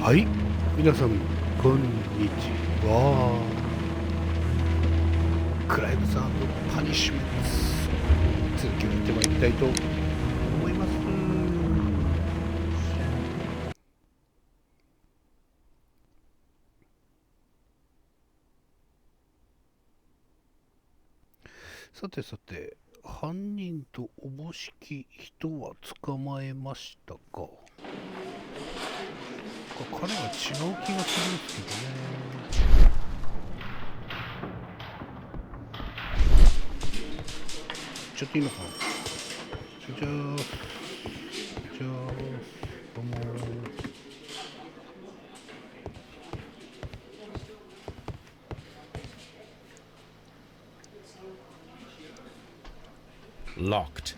はい、皆さんこんにちは。クライムズ&パニッシュメント続きをやってまいりたいと思います。さてさて、犯人とおぼしき人は捕まえましたか。彼は違う気がするんですけどね。ちょっといいのかな。じゃあどうもLocked.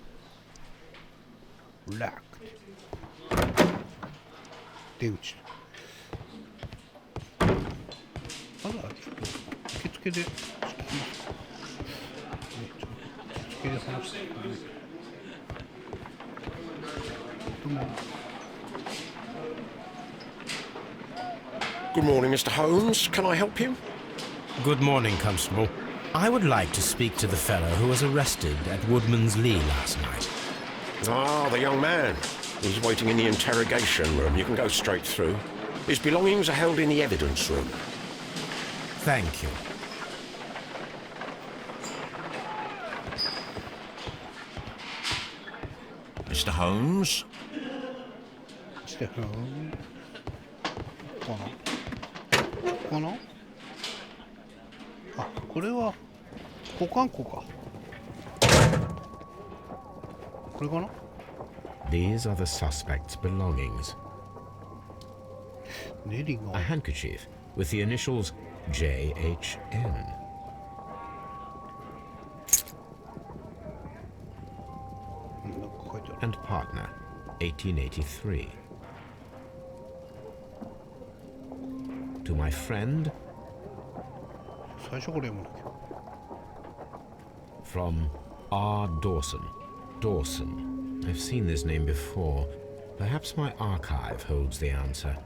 Locked. 出口。まだちょっと受付で聞きますか。受付で話してくれる。どうも。Good morning, Mr. Holmes. Can I help you? Good morning, Constable. I would like to speak to the fellow who was arrested at Woodman's Lee last night. Ah, the young man. He's waiting in the interrogation room. You can go straight through. His belongings are held in the evidence room. Thank you. Mr. Holmes? Mr. Holmes? かなあ、これは保管庫か。これかな。 These are the suspect's belongings. ネリが A handkerchief with the initials JHN. なんか書いてある。 And partner, 1883. To my friend, 最初これ読むんだけど。 from R. Dawson. Dawson. I've seen this name before. Perhaps my archive holds the answer.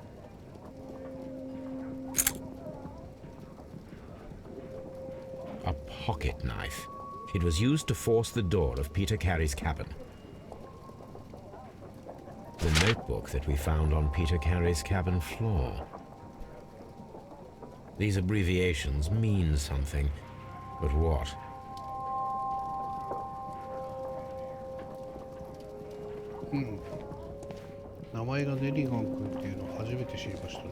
A pocket knife. It was used to force the door of Peter Carey's cabin. The notebook that we found on Peter Carey's cabin floor. These abbreviations mean something, but what? 名前がネリガン君っていうのを初めて知りましたね。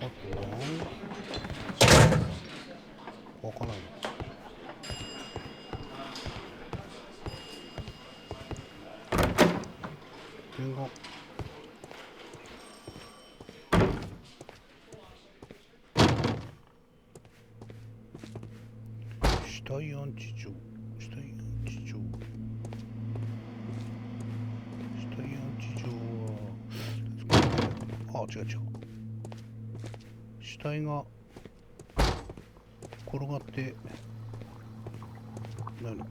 あとはわからない。電話。死体安置所。死体安置所。死体安置所は、違う。死体が転がってないのか。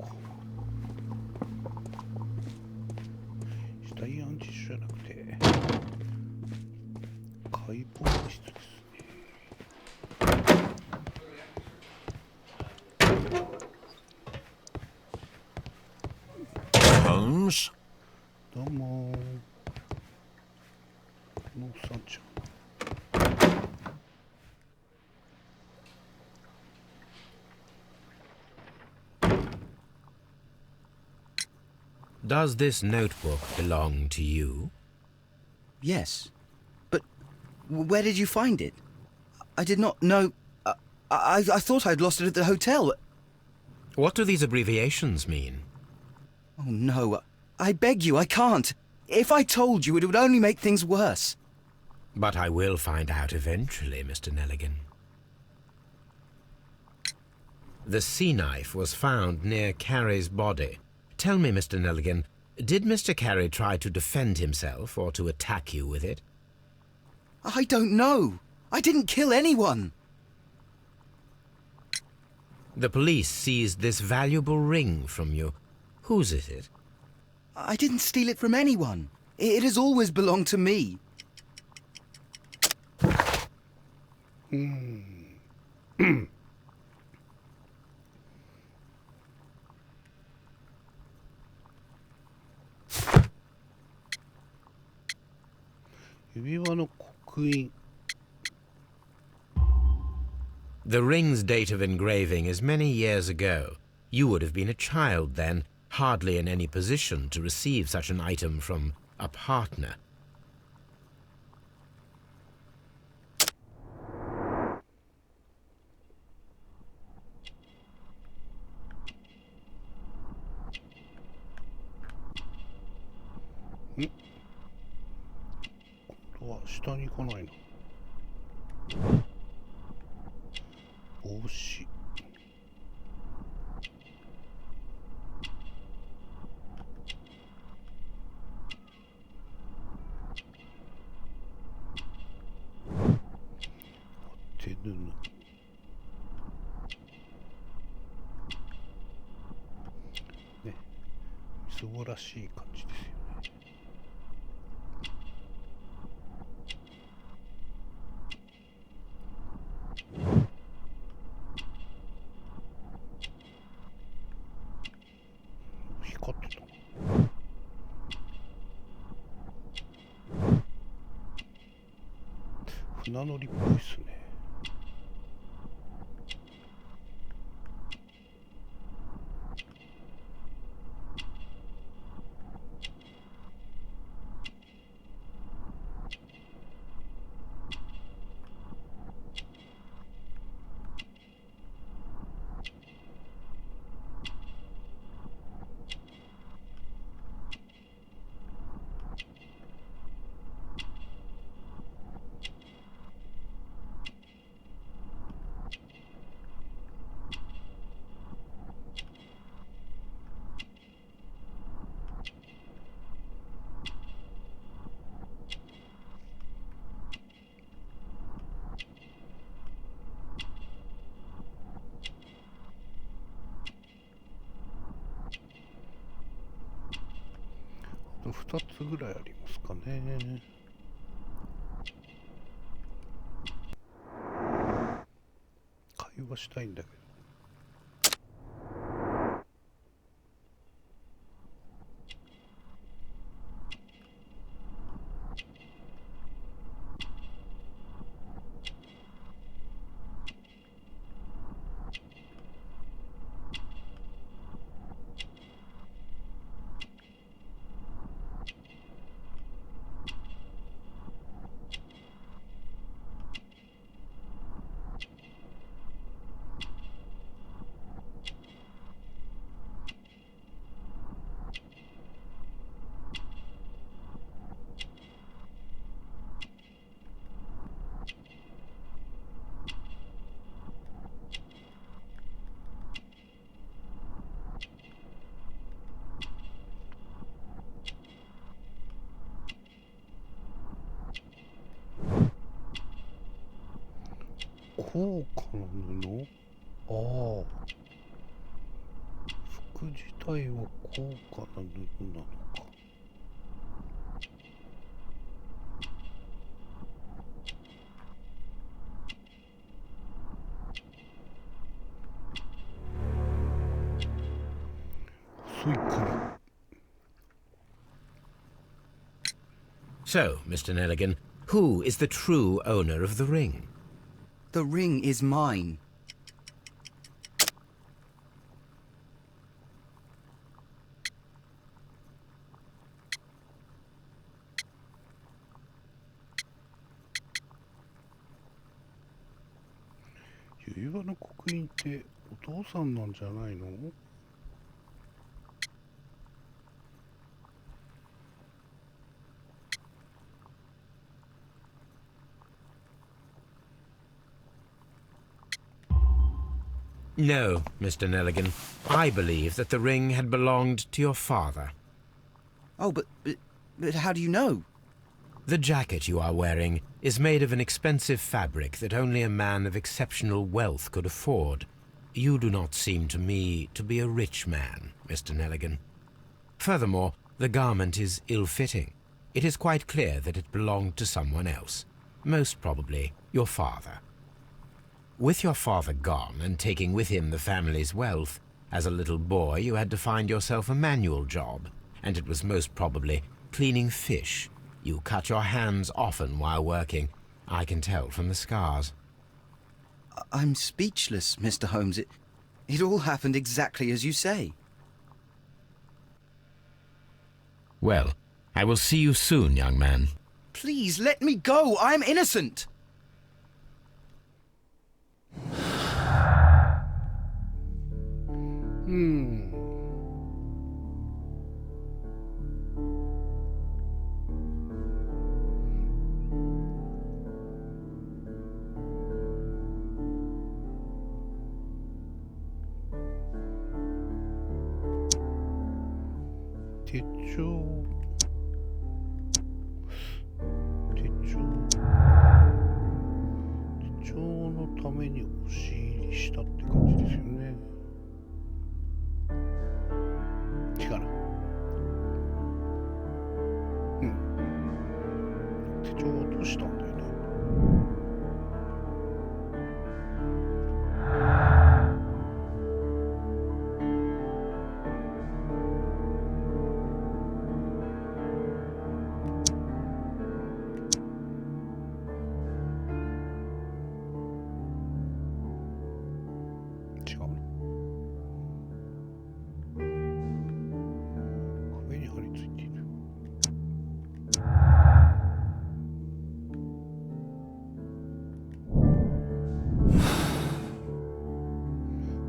死体安置所じゃなくて解剖室ですね。Holmes? どうものさんちゃん。Does this notebook belong to you? Yes. But where did you find it? I did not know. I thought I'd lost it at the hotel. What do these abbreviations mean? Oh, no. I beg you, I can't. If I told you, it would only make things worse. But I will find out eventually, Mr. Nelligan. The sea knife was found near Carey's body. Tell me, Mr. Nelligan, did Mr. Carey try to defend himself or to attack you with it? I don't know. I didn't kill anyone. The police seized this valuable ring from you. Whose is it? I didn't steal it from anyone. It has always belonged to me. 指輪の刻印。 The ring's date of engraving is many years ago. You would have been a child then, hardly in any position to receive such an item from a partner. Hm? 今度は下に行かないな。帽子。手布。ね、みそぼらしい感じですよね。光ってた。船乗りっぽいっすね。2つぐらいありますかね。会話したいんだけど。高価な布？ああ。服自体は高価な布なのか。細い首。So, Mr. Nelligan, who is the true owner of the ring? The ring is mine.「指輪の刻印ってお父さんなんじゃないの？」No, Mr. Nelligan. I believe that the ring had belonged to your father. Oh, but how do you know? The jacket you are wearing is made of an expensive fabric that only a man of exceptional wealth could afford. You do not seem to me to be a rich man, Mr. Nelligan. Furthermore, the garment is ill-fitting. It is quite clear that it belonged to someone else, most probably your father. With your father gone and taking with him the family's wealth, as a little boy you had to find yourself a manual job, and it was most probably cleaning fish. You cut your hands often while working. I can tell from the scars. I'm speechless, Mr. Holmes. It all happened exactly as you say. Well, I will see you soon, young man. Please, let me go. I'm innocent. Hmm. 手帳のために押し入りしたって感じですよね。違うな。手帳を落としたんだよね。違うな。壁に貼り付いている。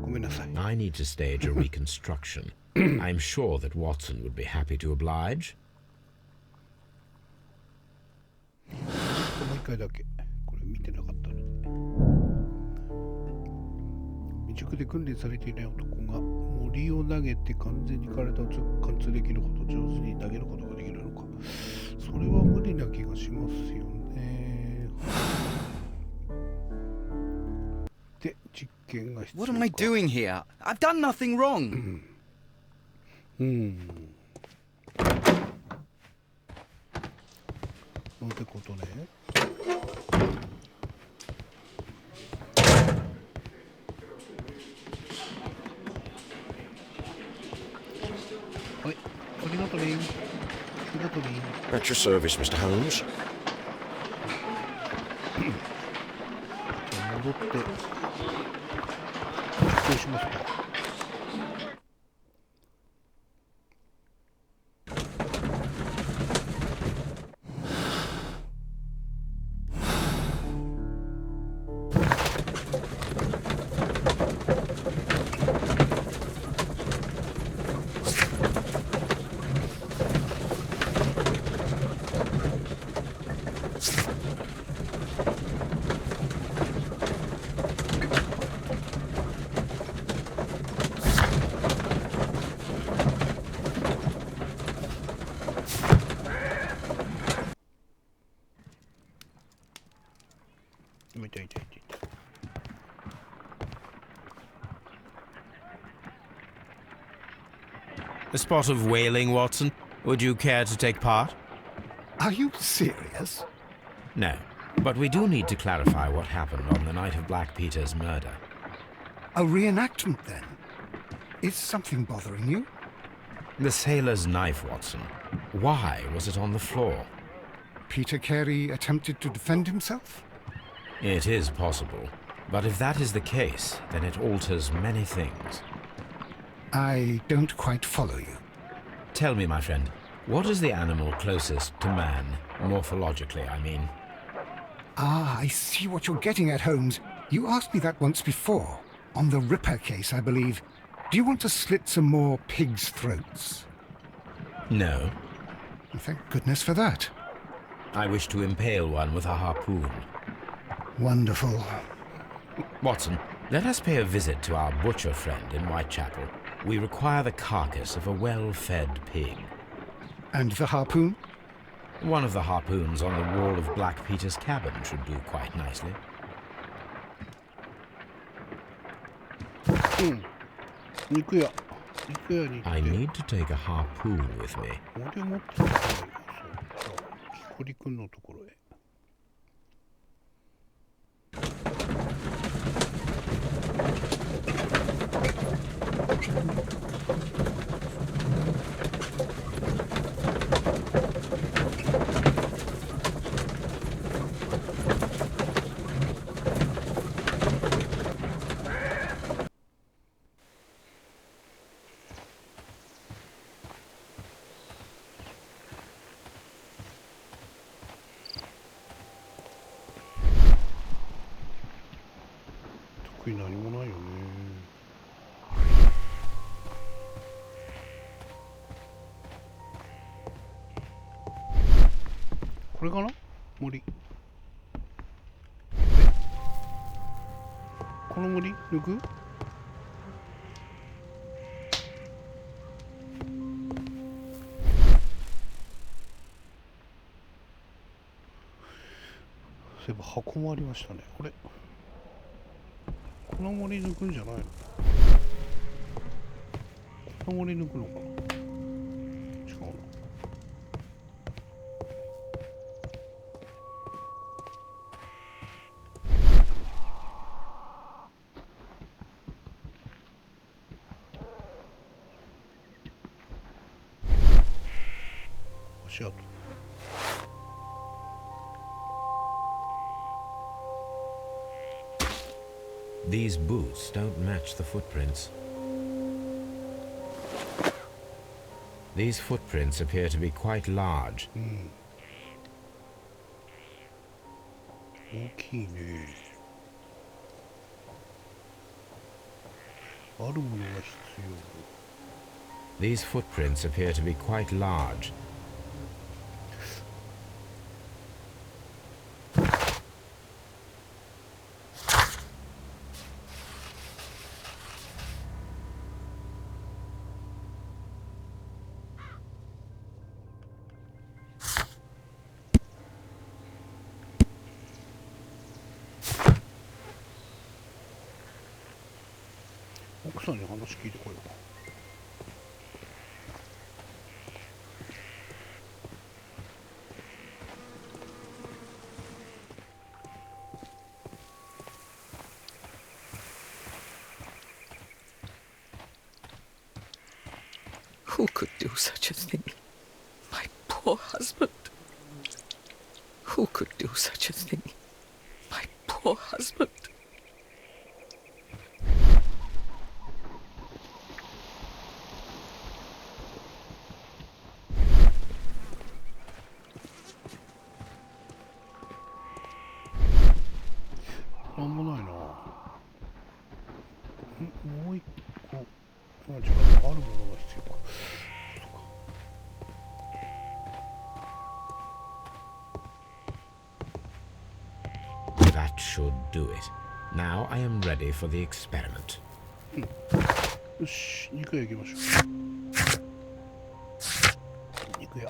ごめんなさい。I need to stage a reconstruction. I'm sure that Watson would be happy to oblige. もう一回だけ。これ見てなかったので。未熟で訓練されていない男が森を投げて完全に体を貫通できるほど上手に投げることができるのか。それは無理な気がしますよね。で、実験が必要か。 What am I doing here? I've done nothing wrong. なんてことね。はい、ありがとね。ありがとね。 At your service, Mr. Holmes. じゃあ戻って実行しますか。痛い痛い痛い痛い。A spot of whaling, Watson. Would you care to take part? Are you serious? No, but we do need to clarify what happened on the night of Black Peter's murder. A reenactment, then? Is something bothering you? The sailor's knife, Watson. Why was it on the floor? Peter Carey attempted to defend himself? It is possible, but if that is the case, then it alters many things. I don't quite follow you. Tell me, my friend, what is the animal closest to man, morphologically, I mean? Ah, I see what you're getting at, Holmes. You asked me that once before. On the Ripper case, I believe. Do you want to slit some more pigs' throats? No. Thank goodness for that. I wish to impale one with a harpoon. Wonderful. Watson, let us pay a visit to our butcher friend in Whitechapel. We require the carcass of a well-fed pig. And the harpoon? One of the harpoons on the wall of Black Peter's cabin should do quite nicely. 肉屋に行って。 I need to take a harpoon with me. 俺持ってないよ。そう。木こりくんのところへ。特に何もないよね。これかな？森。この森抜く？そういえば箱もありましたね。これこの森抜くんじゃないの？この森抜くのかな？違うな。足跡。These boots don't match the footprints. These footprints appear to be quite large. 大きいね。あるものが必要。 These footprints appear to be quite large.奥さんに話聞いてこようか。Who could do such a thing? My poor husband. Who could do such a thing? My poor husband. なんもないな。もう一個。あ、違う。あるものが必要か。That should do it. Now I am ready for the experiment. よし、肉屋行きましょう。肉屋。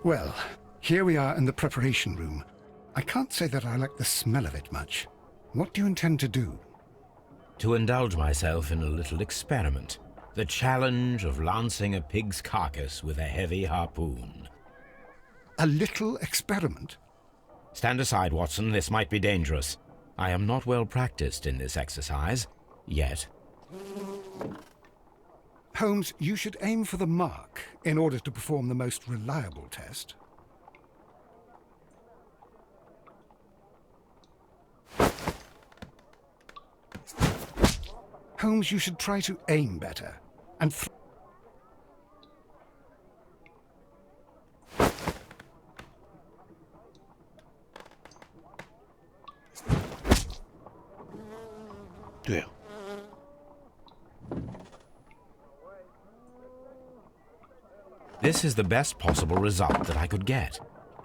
Well, here we are in the preparation room. I can't say that I like the smell of it much. What do you intend to do? To indulge myself in a little experiment. The challenge of lancing a pig's carcass with a heavy harpoon. A little experiment? Stand aside, Watson. This might be dangerous. I am not well practiced in this exercise. Yet. Holmes, you should aim for the mark in order to perform the most reliable test. Holmes, you should try to aim better. And There. This is the best possible result that I could get.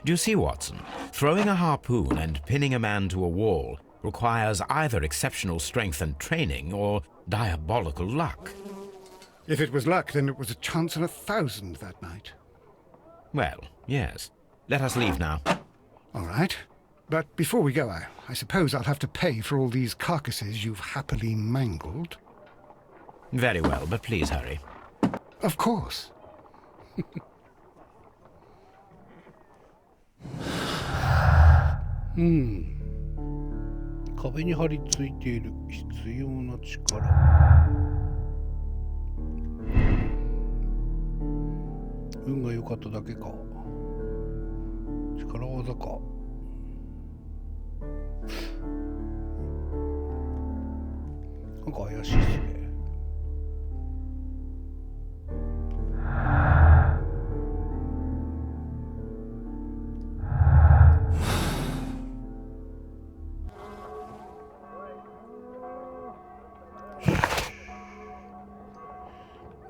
Do you see, Watson? Throwing a harpoon and pinning a man to a wall requires either exceptional strength and training or diabolical luck. if it was luck, then it was a chance in 1,000 that night. Well, yes. Let us leave now. All right. But before we go, I suppose I'll have to pay for all these carcasses you've happily mangled. Very well, but please hurry. Of course. 壁に張り付いている必要な力。運が良かっただけか。力技か。なんか怪しいっすね。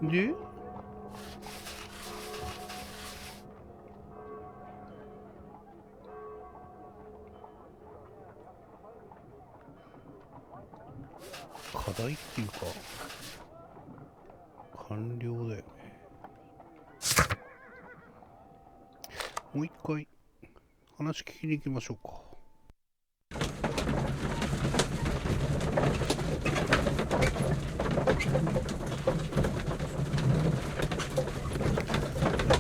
で課題っていうか完了だよね。もう一回話聞きに行きましょうか。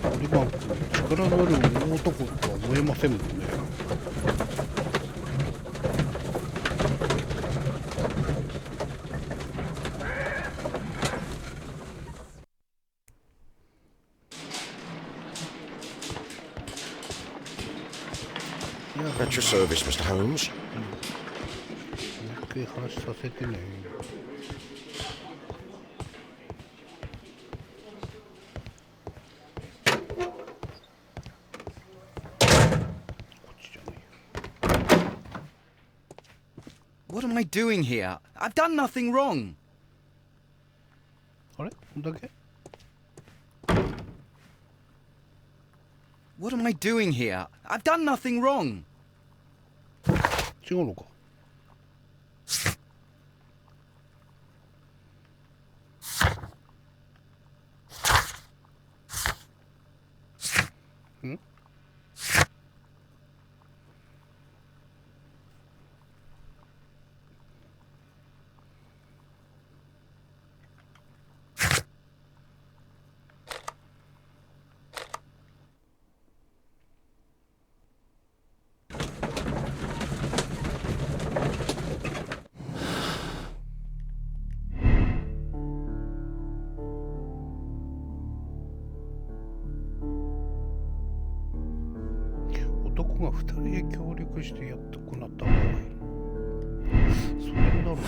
オリバン君、力のある大男とは思えませんもんね。At your service, Mr. Holmes. もう一回話させてね。What am I doing here? I've done nothing wrong. あれこんだけ What am I doing here? I've done nothing wrong. 違うのか。ん男が2人で協力してやって行った場合、それになるのか。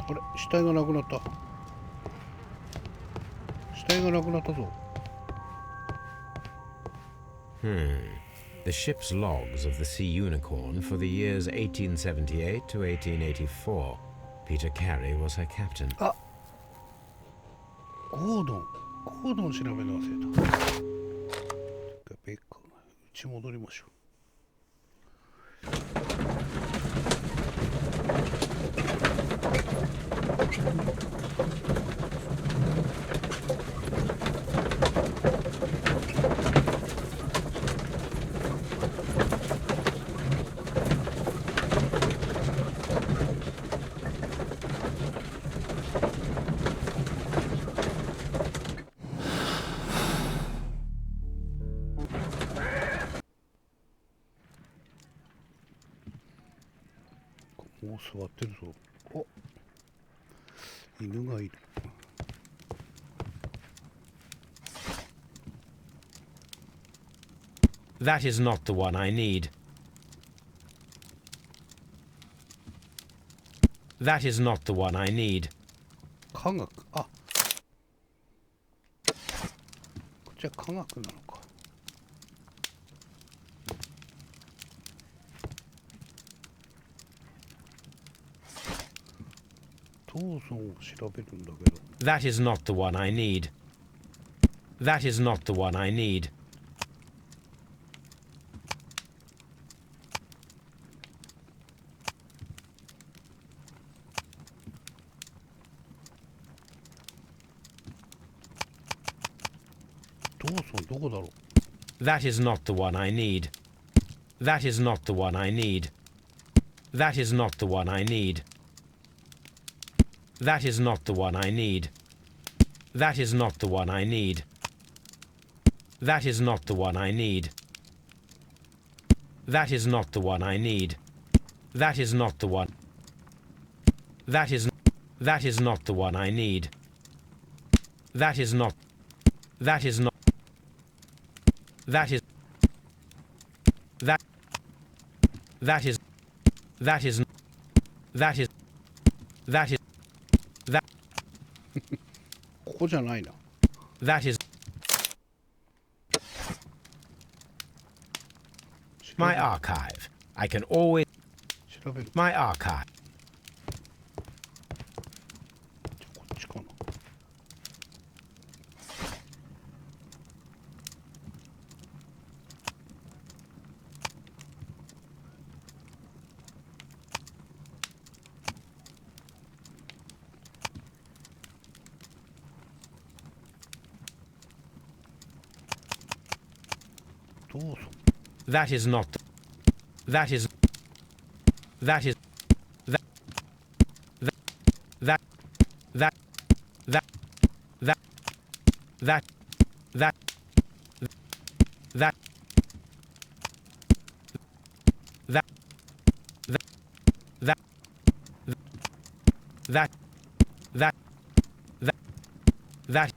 あれ死体がなくなった。死体がなくなったぞ。The ship's logs of the Sea Unicorn for the years 1878 to 1884. Peter Carey was her captain. あ、ゴードン調べるの忘れた。ベッカー、うち戻りましょう。もう座ってるぞ。お、犬がいる。That is not the one I need. That is not the one I need. 科学、あ、こっちは科学なのか。トーソンを調べるんだけど。That is not the one I need. That is not the one I need. トーソンどこだろう。 That is not the one I need. That is not the one I need. That is not the one I need. That is not the one I need. That is not the one I need. That is not the one I need. That is not the one I need. That is not the one. That is not the one I need. That is not. That is not. That is. That. That is. That is. That is. That is. That. ここじゃないな。 That is. My archive. I can always. 調べる。 My archive. じゃあこっちかな。どうぞ。 That is not. That is. That is. That. That. That. That. That. That. That. That. That. That. That. That. That.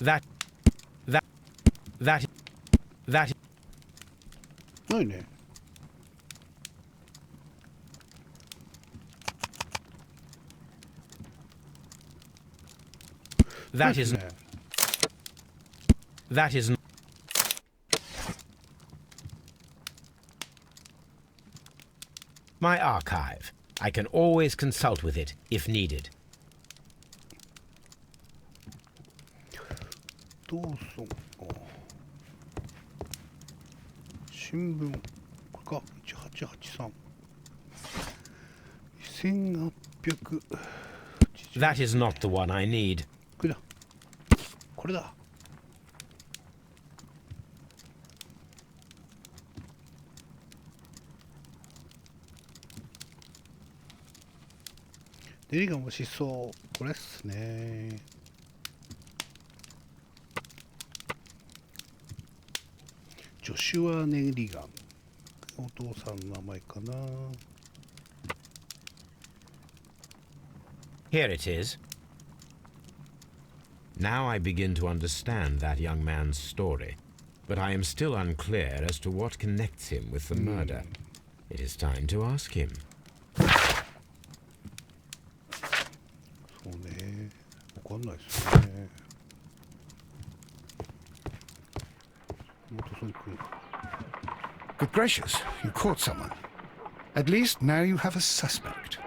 That. That. That. That. ないね。 That is. ね。 That is. My archive. I can always consult with it if needed. どうぞ。新聞。これか。1883。1800。 That is not the one I need. これだ。これだ。デリガンも失踪。これっすね。ジョシュア・ネリガン。お父さんの名前かな。 Here it is. Now I begin to understand that young man's story, but I am still unclear as to what connects him with the murder. It is time to ask him. そうね。わかんないですね。元さん君。 Good gracious, you caught someone. At least now you have a suspect.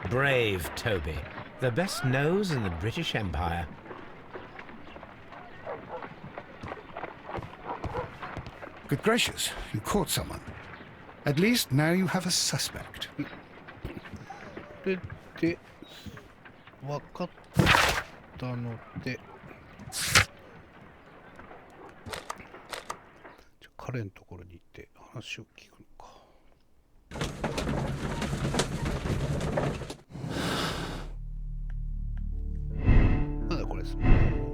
Brave Toby, the best nose in the British Empire. Good gracious, you caught someone. At least now you have a suspect. これで分かったので、じゃあ彼のところに行って話を聞くのか。なんだこれですね。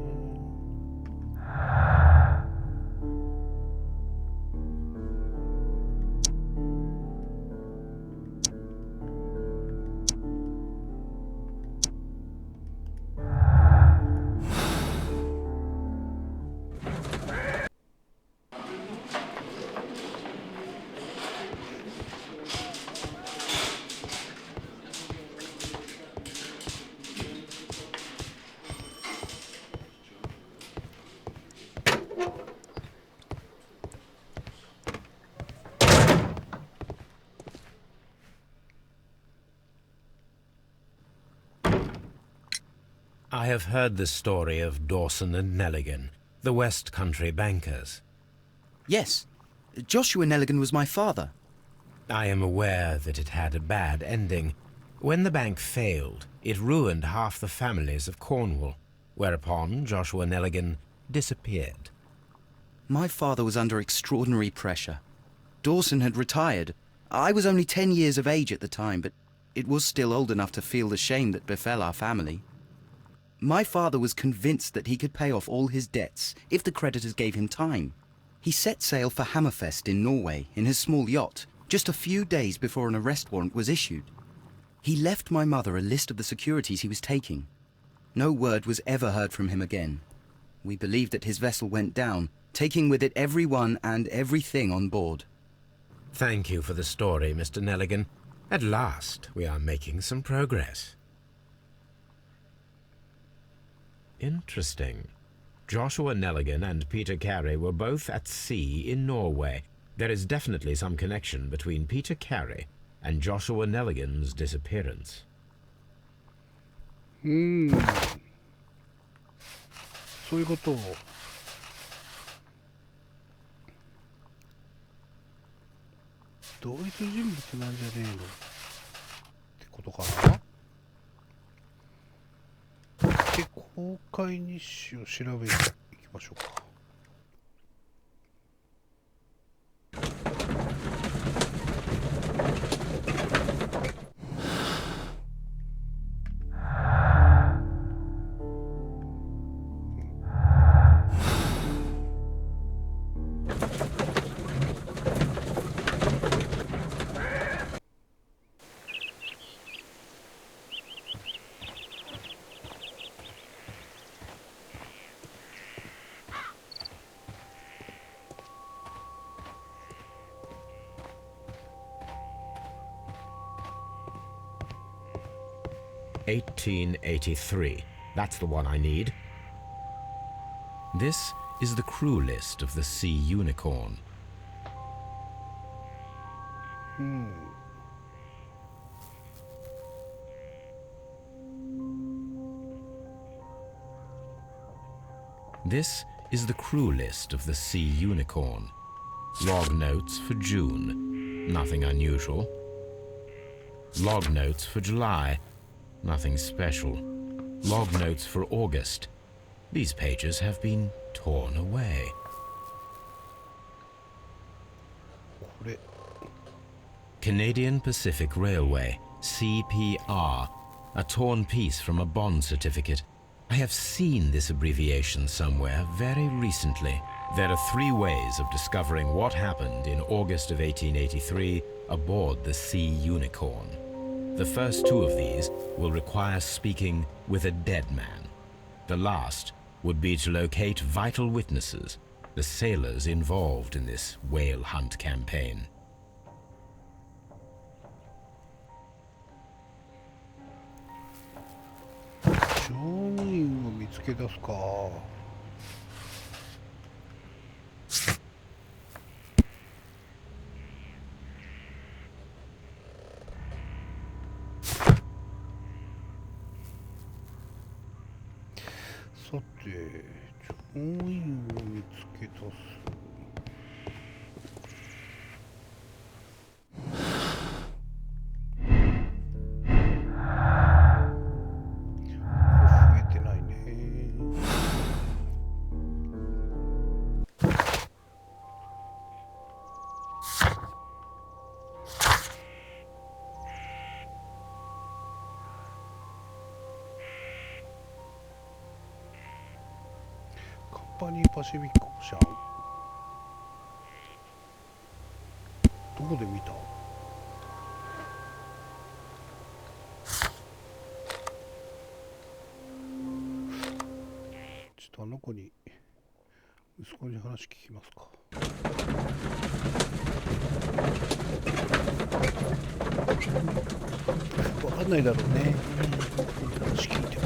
I have heard the story of Dawson and Nelligan, the West Country bankers. Yes. Joshua Nelligan was my father. I am aware that it had a bad ending. When the bank failed, it ruined half the families of Cornwall, whereupon Joshua Nelligan disappeared. My father was under extraordinary pressure. Dawson had retired. I was only 10 years of age at the time, but it was still old enough to feel the shame that befell our family. My father was convinced that he could pay off all his debts if the creditors gave him time. He set sail for Hammerfest in Norway in his small yacht, just a few days before an arrest warrant was issued. He left my mother a list of the securities he was taking. No word was ever heard from him again. We believe that his vessel went down, taking with it everyone and everything on board. Thank you for the story, Mr. Nelligan. At last, we are making some progress. Interesting. Joshua Nelligan and Peter Carey were both at sea in Norway. There is definitely some connection between Peter Carey and Joshua Nelligan's disappearance. そういうことを同一人物なんじゃねえのってことかな。で、公開日誌を調べていきましょうか。1883. That's the one I need. This is the crew list of the Sea Unicorn. This is the crew list of the Sea Unicorn. Log notes for June. Nothing unusual. Log notes for July. Nothing special. Log notes for August. These pages have been torn away. これ Canadian Pacific Railway, CPR, a torn piece from a bond certificate. I have seen this abbreviation somewhere very recently. There are 3 ways of discovering what happened in August of 1883 aboard the Sea Unicorn. The first 2 of these will require speaking with a dead man. The last would be to locate vital witnesses, the sailors involved in this whale hunt campaign. 乗務員を見つけ出すか。さて、乗務員を見つけ出す。増えてないね。カンパニーパシフィックオーシャン。どこで見た？ちょっとあの子に息子に話聞きますか。わかんないだろうね。話聞いても。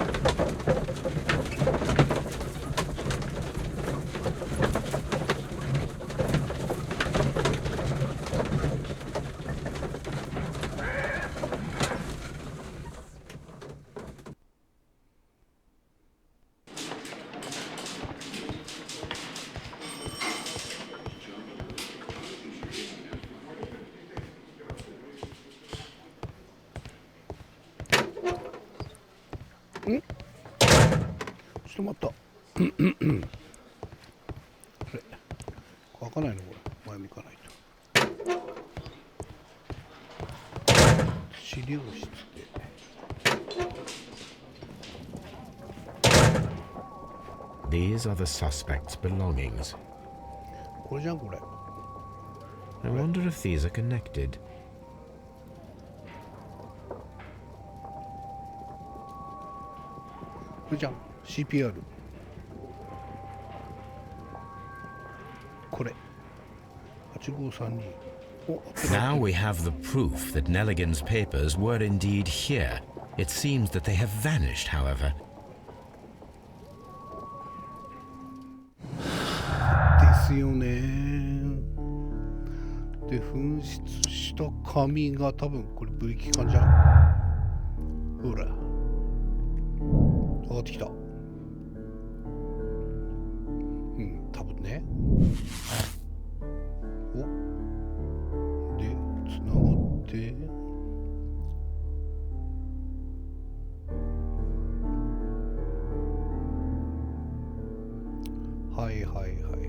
ちょっと待った。あれ、開かないのこれ。前向かないと。資料室で。These are the suspect's belongings. これじゃんこれ。I wonder if these are connected. これじゃん CPR。これ。8532。Now we have the proof that Nelligan's papers were indeed here. It seems that they have vanished, however. ですよね。で、紛失した紙が多分これブリキ缶じゃん。ほら。上がってきた。うん、多分ね。お。で、つながって。はいはいはいはいはい。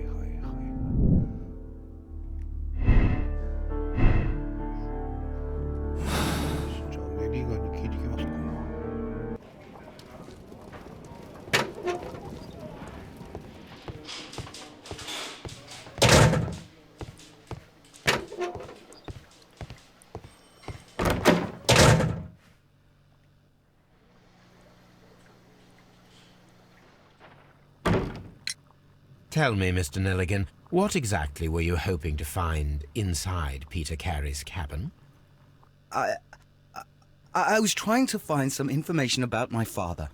じゃあネリーガンに聞いてきますか。Tell me, Mr. Nelligan, what exactly were you hoping to find inside Peter Carey's cabin? I was trying to find some information about my father.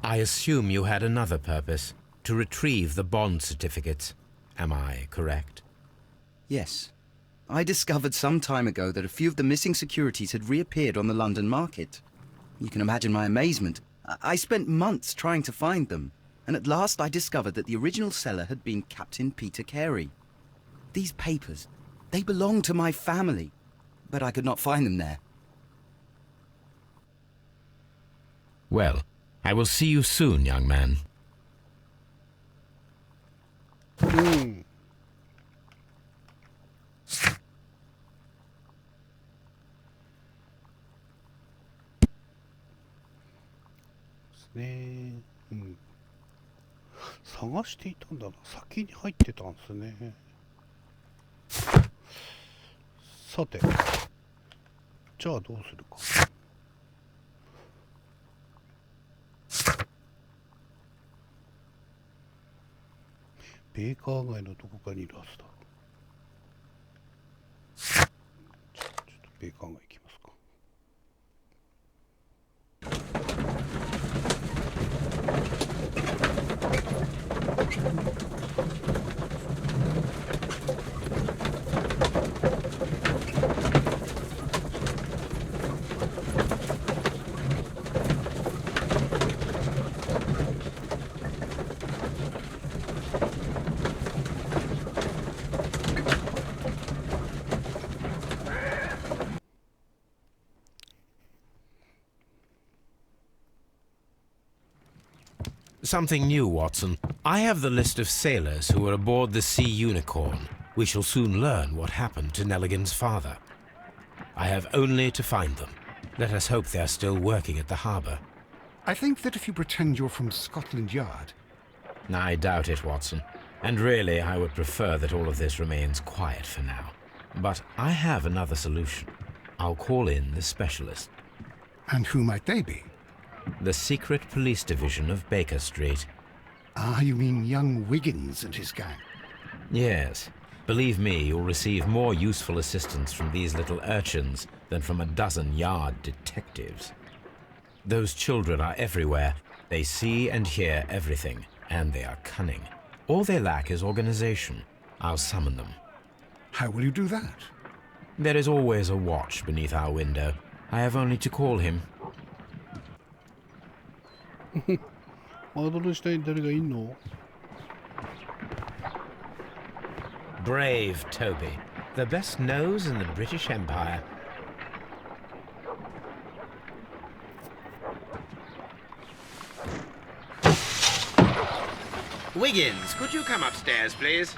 I assume you had another purpose, to retrieve the bond certificates. Am I correct? Yes. I discovered some time ago that a few of the missing securities had reappeared on the London market. You can imagine my amazement. I spent months trying to find them, and at last I discovered that the original seller had been Captain Peter Carey. These papers, they belonged to my family, but I could not find them there. Well, I will see you soon, young man. ね、うん、探していたんだな。先に入ってたんですね。さて、じゃあどうするか。ベーカー街のどこかにいるはずだ。ちょっとベーカー街行きますか。Something new, Watson. I have the list of sailors who were aboard the Sea Unicorn. We shall soon learn what happened to Nelligan's father. I have only to find them. Let us hope they are still working at the harbour. I think that if you pretend you're from Scotland Yard... I doubt it, Watson. And really, I would prefer that all of this remains quiet for now. But I have another solution. I'll call in the specialist. And who might they be? The secret police division of Baker Street. Ah, you mean young Wiggins and his gang? Yes. Believe me, you'll receive more useful assistance from these little urchins than from a dozen yard detectives. Those children are everywhere. They see and hear everything, and they are cunning. All they lack is organization. I'll summon them. How will you do that? There is always a watch beneath our window. I have only to call him. 窓の下に誰がいんの？ Brave Toby, the best nose in the British Empire. Wiggins, could you come upstairs, please?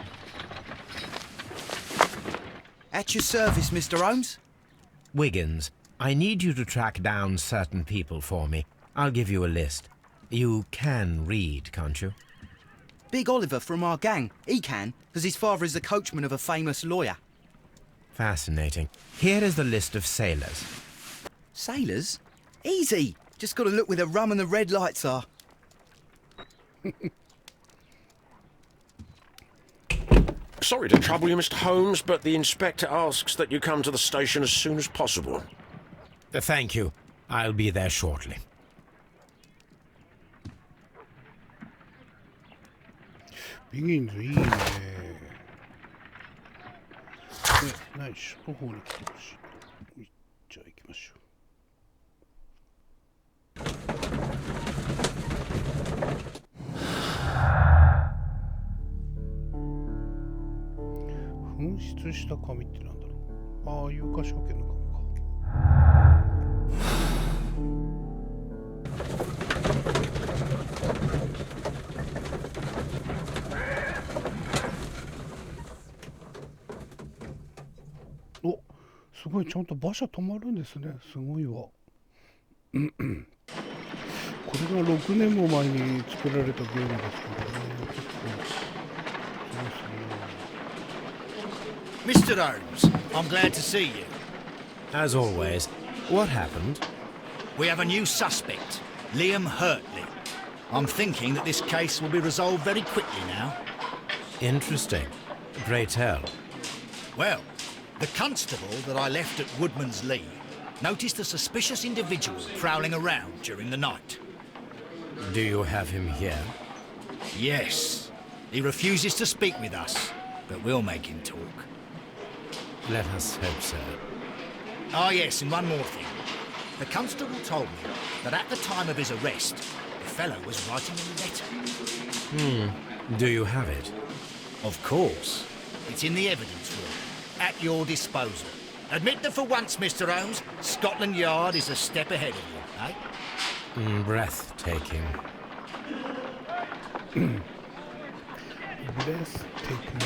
At your service, Mr. Holmes. Wiggins, I need you to track down certain people for me. I'll give you a list. You can read, can't you? Big Oliver from our gang. He can, because his father is the coachman of a famous lawyer. Fascinating. Here is the list of sailors. Sailors? Easy. Just got to look where the rum and the red lights are. Sorry to trouble you, Mr. Holmes, but the inspector asks that you come to the station as soon as possible. Thank you. I'll be there shortly. Begins いいね。で、ないしょの方に来てほしい。じゃあ行きましょう。紛失した紙ってなんだろう。ああ、有価証券の紙か。お、すごい、ちゃんと馬車止まるんですね。すごいわ。これが6年も前に作られたゲームですけどね。結構、Mr. Holmes, I'm glad to see you. As always, what happened? We have a new suspect, Liam Hurtley. I'm thinking that this case will be resolved very quickly now. Interesting. Pray tell. Well, the constable that I left at Woodman's Lee noticed a suspicious individual prowling around during the night. Do you have him here? Yes, he refuses to speak with us, but we'll make him talk. Let us hope so. Ah, yes, and one more thing. The constable told me that at the time of his arrest, the fellow was writing a letter. Do you have it? Of course. It's in the evidence room, at your disposal. Admit that for once, Mr. Holmes, Scotland Yard is a step ahead of you, eh? Breathtaking. Breathtaking.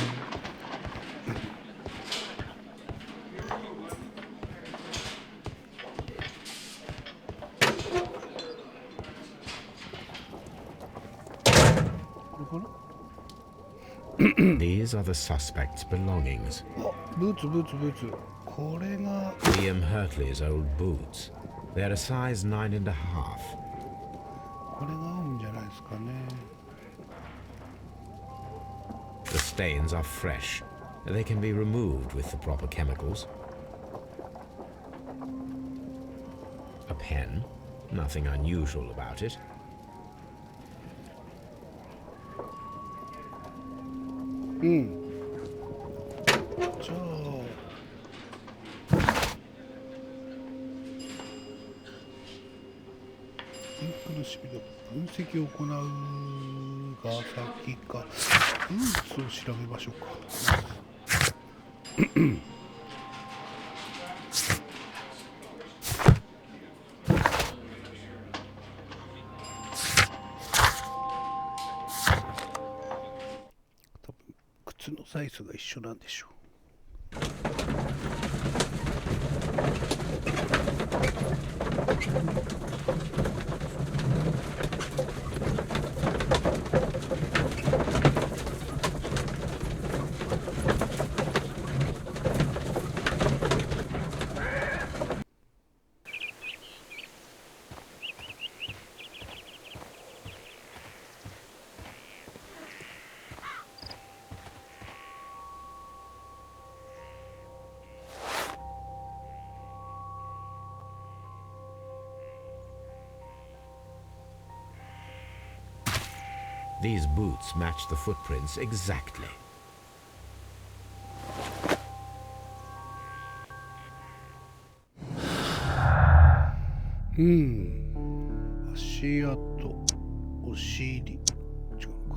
These are the suspect's belongings. あ、ブーツブーツブーツ。これが Liam Hurtley's old boots. They're a size 9.5. これが合うんじゃないですかね。The stains are fresh. They can be removed with the proper chemicals. A pen. Nothing unusual about it.じゃあインクのシミの分析を行うが先か。ブーツを調べましょうか。靴のサイズが一緒なんでしょう。These boots match the footprints exactly. 足跡、お尻。違うか。